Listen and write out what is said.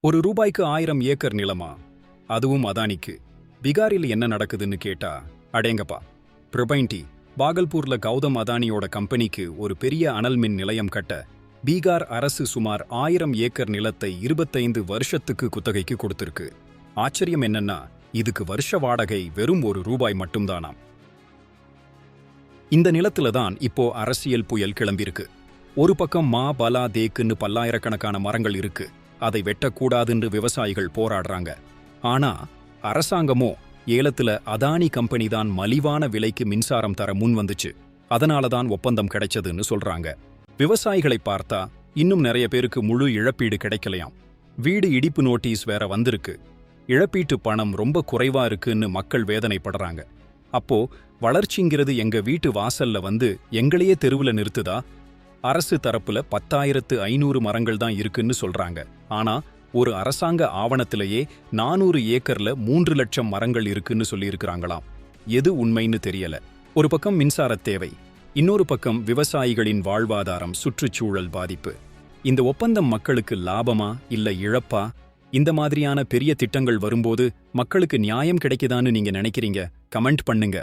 ஒரு ரூபாய்க்கு 1000 ஏக்கர் நிலமா? அதுவும் அதானிக்கு. பீகாரில் என்ன நடக்குதுன்னு கேட்டா, அடேங்கப்பா. பிரபைன்டி பாகல்பூர்ல கௌதம் அதானியோட கம்பெனிக்கு ஒரு பெரிய அனல் மின் நிலையம் கட்ட பீகார் அரசு சுமார் 1000 ஏக்கர் நிலத்தை 25 வருஷத்துக்கு குத்தகைக்கு கொடுத்திருக்கு. ஆச்சரியம் என்னன்னா, இதுக்கு வருஷ வாடகை வெறும் ₹1 மட்டும்தானாம். இந்த நிலத்துல தான் இப்போ அரசியல் புயல் கிளம்பியிருக்கு. ஒரு பக்கம் மா பலா தேக்குன்னு பல்லாயிரக்கணக்கான மரங்கள் இருக்கு. அதை வெட்டக்கூடாதுன்னு விவசாயிகள் போராடுறாங்க. ஆனா அரசாங்கமோ ஏலத்துல அதானி கம்பெனி தான் மலிவான விலைக்கு மின்சாரம் தர முன் வந்துச்சு, அதனாலதான் ஒப்பந்தம் கிடைச்சதுன்னு சொல்றாங்க. விவசாயிகளை பார்த்தா இன்னும் நிறைய பேருக்கு முழு இழப்பீடு கிடைக்கலையாம். வீடு இடிப்பு நோட்டீஸ் வேற வந்திருக்கு. இழப்பீட்டு பணம் ரொம்ப குறைவா இருக்குன்னு மக்கள் வேதனைப்படுறாங்க. அப்போ வளர்ச்சிங்கிறது எங்க வீட்டு வாசல்ல வந்து எங்களையே தெருவுல நிறுத்துதா? அரசு தரப்புல 10,500 மரங்கள் தான் இருக்குன்னு சொல்றாங்க. ஆனா ஒரு அரசாங்க ஆவணத்திலேயே 400 ஏக்கர்ல 3 லட்சம் மரங்கள் இருக்குன்னு சொல்லியிருக்கிறாங்களாம். எது உண்மைன்னு தெரியல. ஒரு பக்கம் மின்சார தேவை, இன்னொரு பக்கம் விவசாயிகளின் வாழ்வாதாரம், சுற்றுச்சூழல் பாதிப்பு. இந்த ஒப்பந்தம் மக்களுக்கு லாபமா இல்ல இழப்பா? இந்த மாதிரியான பெரிய திட்டங்கள் வரும்போது மக்களுக்கு நியாயம் கிடைக்குதான்னு நீங்க நினைக்கிறீங்க? கமெண்ட் பண்ணுங்க.